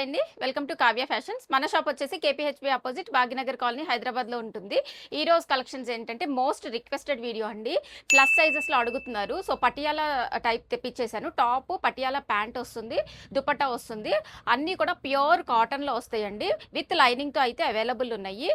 అండి welcome to Kavya fashions. మన shop వచ్చేసి KPHB opposite Bhagyanagar colony Hyderabad లో ఉంటుంది. ఈ రోజు కలెక్షన్స్ ఏంటంటే మోస్ట్ రిక్వెస్టెడ్ వీడియో అండి. ప్లస్ సైజెస్ లో అడుగుతున్నారు. సో పటియాలా టైప్ తెప్పించేసాను. టాప్ పటియాలా ప్యాంట్ వస్తుంది, దుపట్టా వస్తుంది, అన్నీ కూడా ప్యూర్ కాటన్ లో వస్తాయండి. విత్ లైనింగ్ తో అయితే అవైలబుల్ ఉన్నాయి.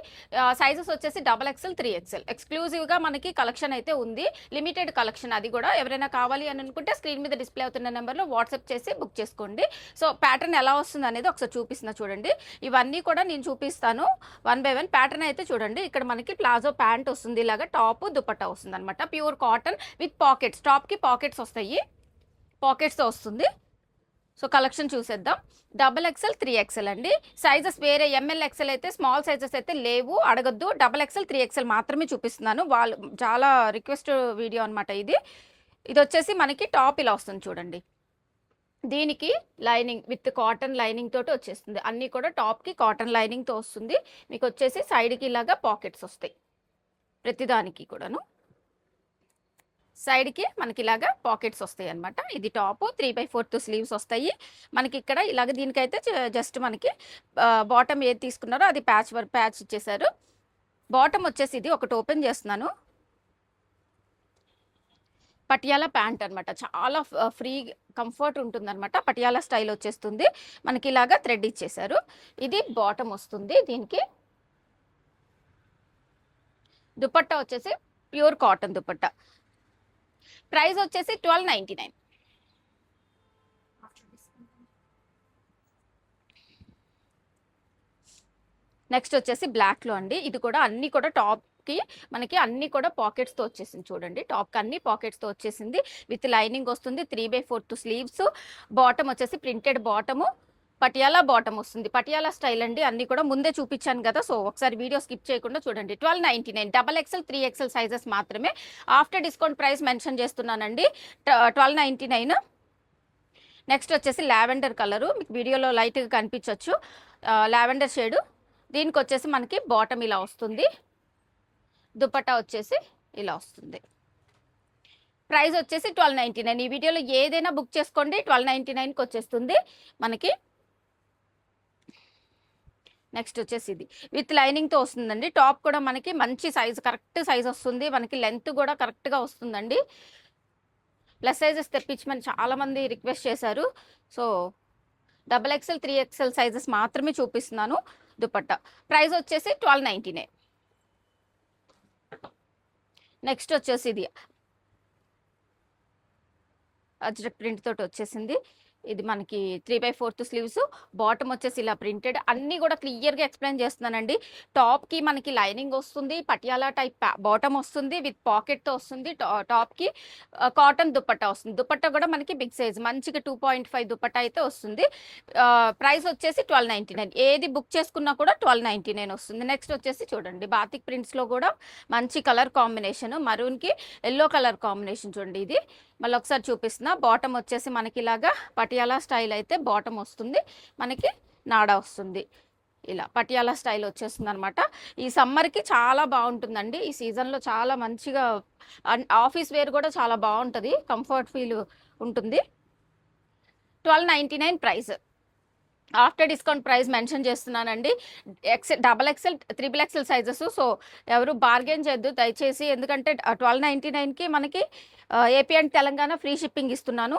సైజెస్ వచ్చేసి XXL 3XL ఎక్స్క్లూజివ్ గా మనకి కలెక్షన్ అయితే ఉంది. లిమిటెడ్ కలెక్షన్, అది కూడా ఎవరైనా కావాలి అని అనుకుంటే స్క్రీన్ మీద డిస్ప్లే అవుతున్న నెంబర్ లో వాట్సాప్ చేసి బుక్ చేసుకోండి. సో ప్యాటర్న్ ఎలా వస్తుంది అనేది ఒకసారి చూపిస్తున్నా చూడండి. ఇవన్నీ కూడా నేను చూపిస్తాను వన్ బై వన్. ప్యాటర్న్ అయితే చూడండి, ఇక్కడ మనకి ప్లాజో ప్యాంట్ వస్తుంది, ఇలాగా టాప్ దుపట్టా వస్తుంది అనమాట. Pure cotton with pockets, top కి పాకెట్స్ వస్తాయి, పాకెట్స్ తో వస్తుంది. సో కలెక్షన్ చూసేద్దాం. XXL 3XL అండి. సైజెస్ వేరే ML XL అయితే, స్మాల్ సైజెస్ అయితే లేవు, అడగద్దు. XXL 3XL మాత్రమే చూపిస్తున్నాను. వాళ్ళు చాలా రిక్వెస్ట్ వీడియో అనమాట ఇది. ఇది వచ్చేసి మనకి టాప్ ఇలా వస్తుంది చూడండి. దీనికి లైనింగ్ విత్ కాటన్ లైనింగ్ తోటి వచ్చేస్తుంది. అన్నీ కూడా టాప్కి కాటన్ లైనింగ్తో వస్తుంది. మీకు వచ్చేసి సైడ్కి ఇలాగా పాకెట్స్ వస్తాయి, ప్రతిదానికి కూడాను సైడ్కి మనకి ఇలాగా పాకెట్స్ వస్తాయి అనమాట. ఇది టాప్ 3/4 స్లీవ్స్ వస్తాయి మనకి. ఇక్కడ ఇలాగ దీనికైతే జస్ట్ మనకి బాటమ్ ఏది తీసుకున్నారో అది ప్యాచ్ ఇచ్చేసారు. బాటమ్ వచ్చేసి ఇది ఒకటి ఓపెన్ చేస్తున్నాను. పటియాలా ప్యాంట్ అనమాట, చాలా ఫ్రీ కంఫర్ట్ ఉంటుంది అనమాట. పటియాలా స్టైల్ వచ్చేస్తుంది మనకి, ఇలాగా థ్రెడ్ ఇచ్చేసారు. ఇది బాటమ్ వస్తుంది. దీనికి దుపట్టా వచ్చేసి ప్యూర్ కాటన్ దుపట్టా. ప్రైస్ వచ్చేసి 1299. నెక్స్ట్ వచ్చేసి బ్లాక్ లో అండి. ఇది కూడా అన్ని కూడా టాప్ కి మనకి అన్ని కూడా పాకెట్స్ తో వచ్చేసింది చూడండి. టాప్ కి అన్ని పాకెట్స్ తో వచ్చేసింది, విత్ లైనింగ్ వస్తుంది. 3/4 స్లీవ్స్. బాటమ్ వచ్చేసి ప్రింటెడ్ బాటము, పటియాలా బాటమ్ వస్తుంది. పటియాలా స్టైల్ అండి. అన్ని కూడా ముందే చూపించాను కదా, సో ఒకసారి వీడియో స్కిప్ చేయకుండా చూడండి. 1299. XXL 3XL సైజెస్ మాత్రమే. ఆఫ్టర్ డిస్కౌంట్ ప్రైస్ మెన్షన్ చేస్తున్నానండి, 1299. నెక్స్ట్ వచ్చేసి లావెండర్ కలరు, మీకు వీడియోలో లైట్గా కనిపించవచ్చు, లావెండర్ షేడు. దీనికి వచ్చేసి మనకి బాటమ్ ఇలా వస్తుంది, దుపట్టా వచ్చేసి ఇలా వస్తుంది. ప్రైస్ వచ్చేసి 1299. ఈ వీడియోలో ఏదైనా బుక్ చేసుకోండి, 1299కి వచ్చేస్తుంది మనకి. నెక్స్ట్ వచ్చేసి ఇది విత్ లైనింగ్తో వస్తుందండి. టాప్ కూడా మనకి మంచి సైజ్, కరెక్ట్ సైజ్ వస్తుంది మనకి. లెంత్ కూడా కరెక్ట్గా వస్తుందండి. ప్లస్ సైజెస్ తెప్పించమని చాలామంది రిక్వెస్ట్ చేశారు. సో XXL 3XL సైజెస్ మాత్రమే చూపిస్తున్నాను. దుపట్టా ప్రైస్ వచ్చేసి 1299. నెక్స్ట్ వచ్చేసి ఇది అజ్రక్ ప్రింట్ తోటి వచ్చేసింది. ఇది మనకి 3/4 స్లీవ్స్. బాటమ్ వచ్చేసి ఇలా ప్రింటెడ్. అన్నీ కూడా క్లియర్గా ఎక్స్ప్లెయిన్ చేస్తున్నానండి. టాప్కి మనకి లైనింగ్ వస్తుంది, పటియాలా టైప్ బాటమ్ వస్తుంది, విత్ పాకెట్తో వస్తుంది. టాప్కి కాటన్ దుపట్టా వస్తుంది. దుపట్టా కూడా మనకి బిగ్ సైజ్, మంచిగా 2.5 దుపట్టా అయితే వస్తుంది. ప్రైస్ వచ్చేసి 1299. ఏది బుక్ చేసుకున్నా కూడా 1299 వస్తుంది. నెక్స్ట్ వచ్చేసి చూడండి, బాతిక్ ప్రింట్స్లో కూడా మంచి కలర్ కాంబినేషన్, మరూన్కి ఎల్లో కలర్ కాంబినేషన్ చూడండి. ఇది మళ్ళీ ఒకసారి చూపిస్తున్నా. బాటమ్ వచ్చేసి మనకి ఇలాగా పటియాలా స్టైల్ అయితే బాటమ్ వస్తుంది మనకి, నాడా వస్తుంది. ఇలా పటియాలా స్టైల్ వచ్చేస్తుంది అనమాట. ఈ సమ్మర్కి చాలా బాగుంటుందండి. ఈ సీజన్లో చాలా మంచిగా ఆఫీస్ వేర్ కూడా చాలా బాగుంటుంది, కంఫర్ట్ ఫీల్ ఉంటుంది. 1299 price. After discount price mention చేస్తున్నానండి. XXL 3XL sizes. సో ఎవరు బార్గెన్ చేయొద్దు దయచేసి, ఎందుకంటే 1299కి మనకి AP and Telangana free shipping ఇస్తున్నాను.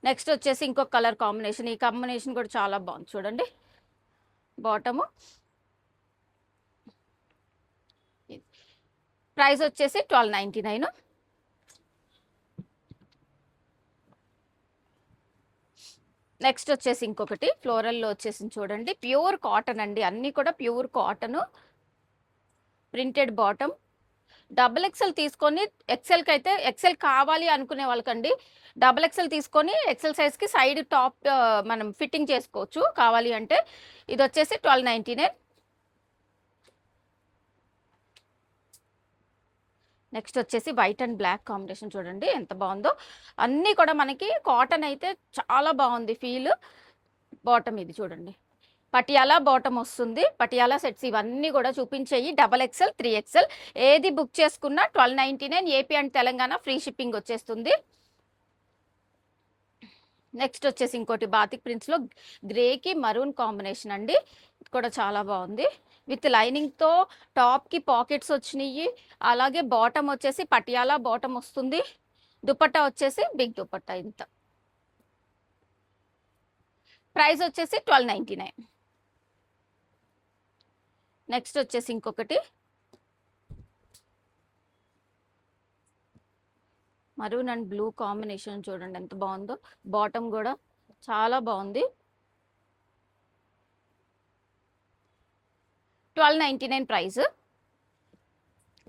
నెక్స్ట్ వచ్చేసి ఇంకొక కలర్ కాంబినేషన్. ఈ కాంబినేషన్ కూడా చాలా బాగుంది చూడండి. బాటము ప్రైస్ వచ్చేసి 1299. నెక్స్ట్ వచ్చేసి ఇంకొకటి ఫ్లోరల్లో వచ్చేసి చూడండి, ప్యూర్ కాటన్ అండి. అన్నీ కూడా pure cotton, printed bottom. XXL తీసుకొని ఎక్సెల్కి అయితే, ఎక్సెల్ కావాలి అనుకునే వాళ్ళకండి XXL తీసుకొని ఎక్సెల్ సైజ్కి సైడ్ టాప్ మనం ఫిట్టింగ్ చేసుకోవచ్చు కావాలి అంటే. ఇది వచ్చేసి 1299. నెక్స్ట్ వచ్చేసి వైట్ అండ్ బ్లాక్ కాంబినేషన్ చూడండి ఎంత బాగుందో. అన్నీ కూడా మనకి కాటన్ అయితే చాలా బాగుంది ఫీల్. బాటమ్ ఇది చూడండి, పటియాలా బాటమ్ వస్తుంది. పటియాలా సెట్స్ ఇవన్నీ కూడా చూపించేయి. XXL 3XL ఏది బుక్ చేసుకున్నా 1299. AP and Telangana free shipping వచ్చేస్తుంది. నెక్స్ట్ వచ్చేసి ఇంకోటి బాతిక్ ప్రింట్స్లో గ్రేకి మరూన్ కాంబినేషన్ అండి. ఇది కూడా చాలా బాగుంది. విత్ లైనింగ్తో టాప్కి పాకెట్స్ వచ్చినాయి. అలాగే బాటమ్ వచ్చేసి పటియాలా బాటమ్ వస్తుంది. దుపట్టా వచ్చేసి బిగ్ దుపట్టా. ఇంత ప్రైస్ వచ్చేసి 1299. నెక్స్ట్ వచ్చేసి ఇంకొకటి మరూన్ అండ్ బ్లూ కాంబినేషన్ చూడండి ఎంత బాగుందో. బాటమ్ కూడా చాలా బాగుంది. 1299 ప్రైస్.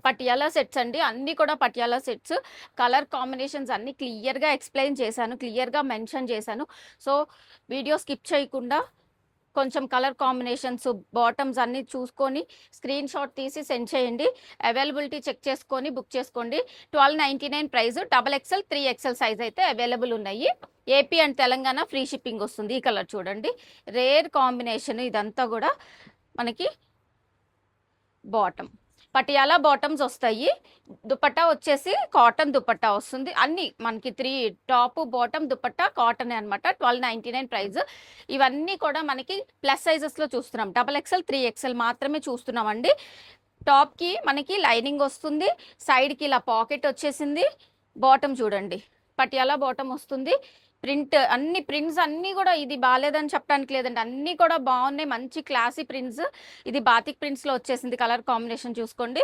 పటియాలా సెట్స్ అండి, అన్నీ కూడా పటియాలా సెట్స్. కలర్ కాంబినేషన్స్ అన్నీ క్లియర్గా ఎక్స్ప్లెయిన్ చేశాను, క్లియర్గా మెన్షన్ చేశాను. సో వీడియో స్కిప్ చేయకుండా కొంచెం కలర్ కాంబినేషన్స్ బాటమ్స్ అన్నీ చూసుకొని స్క్రీన్ షాట్ తీసి సెండ్ చేయండి. అవైలబిలిటీ చెక్ చేసుకొని బుక్ చేసుకోండి. 1299 ప్రైస్. XXL 3XL సైజ్ అయితే అవైలబుల్ ఉన్నాయి. AP and Telangana free shipping వస్తుంది. ఈ కలర్ చూడండి, రేర్ కాంబినేషన్. ఇదంతా కూడా మనకి బాటమ్ పటియాలా బాటమ్స్ వస్తాయి. దుపట్టా వచ్చేసి కాటన్ దుపట్టా వస్తుంది. అన్ని మనకి 3 టాప్ బాటమ్ దుపట్టా కాటన్ అనమాట. 1299 ప్రైస్. ఇవన్నీ కూడా మనకి ప్లస్ సైజెస్లో చూస్తున్నాం. XXL 3XL మాత్రమే చూస్తున్నాం అండి. టాప్కి మనకి లైనింగ్ వస్తుంది, సైడ్కి ఇలా పాకెట్ వచ్చేసింది. బాటమ్ చూడండి, పటియాలా బాటమ్ వస్తుంది. అన్ని ప్రింట్స్ అన్నీ కూడా ఇది బాగాలేదని చెప్పడానికి లేదండి, అన్నీ కూడా బాగున్నాయి. మంచి క్లాసీ ప్రింట్స్. ఇది బాతిక్ ప్రింట్స్లో వచ్చేసింది. కలర్ కాంబినేషన్ చూసుకోండి.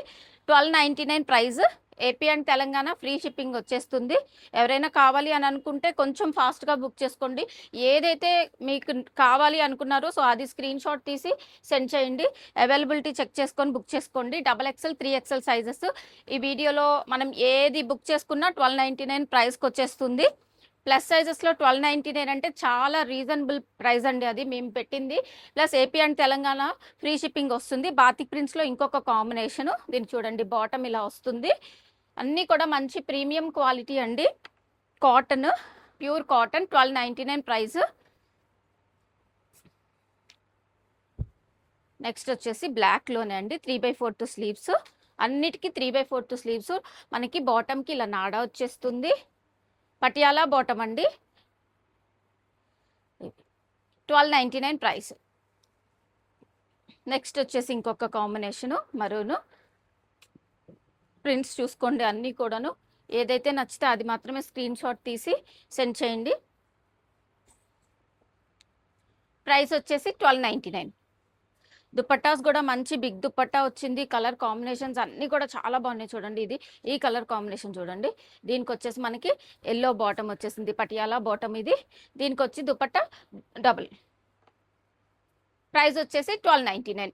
1299 price. AP and Telangana free shipping వచ్చేస్తుంది. ఎవరైనా కావాలి అని అనుకుంటే కొంచెం ఫాస్ట్గా బుక్ చేసుకోండి. ఏదైతే మీకు కావాలి అనుకున్నారో సో అది స్క్రీన్ షాట్ తీసి సెండ్ చేయండి. అవైలబిలిటీ చెక్ చేసుకొని బుక్ చేసుకోండి. XXL 3XL sizes. ఈ వీడియోలో మనం ఏది బుక్ చేసుకున్నా 1299 ప్రైస్కి వచ్చేస్తుంది. ప్లస్ సైజెస్లో 1299 అంటే చాలా రీజనబుల్ ప్రైస్ అండి. అది మేము పెట్టింది. Plus AP and Telangana free shipping వస్తుంది. బాతిక్ ప్రింట్స్లో ఇంకొక కాంబినేషను. దీన్ని చూడండి, బాటమ్ ఇలా వస్తుంది. అన్నీ కూడా మంచి ప్రీమియం క్వాలిటీ అండి. Cotton, pure cotton. 1299 price. Next వచ్చేసి బ్లాక్లోనే అండి, 3/4 స్లీవ్స్. అన్నిటికీ 3/4 స్లీవ్స్. మనకి బాటమ్కి ఇలా నాడా వచ్చేస్తుంది. పటియాలా బాటమ్ అండి. 1299 ప్రైస్. నెక్స్ట్ వచ్చేసి ఇంకొక కాంబినేషను మరూను. ప్రింట్స్ చూసుకోండి అన్నీ కూడాను. ఏదైతే నచ్చితే అది మాత్రమే స్క్రీన్ షాట్ తీసి సెండ్ చేయండి. ప్రైస్ వచ్చేసి 1299. దుపట్టాస్ కూడా మంచి బిగ్ దుపట్టా వచ్చింది. కలర్ కాంబినేషన్స్ అన్నీ కూడా చాలా బాగున్నాయి. చూడండి, ఇది ఈ కలర్ కాంబినేషన్ చూడండి. దీనికి వచ్చేసి మనకి ఎల్లో బాటమ్ వచ్చేసింది, పటియాలా బాటమ్ ఇది. దీనికి వచ్చి దుపట్టా డబుల్. ప్రైస్ వచ్చేసి 1299.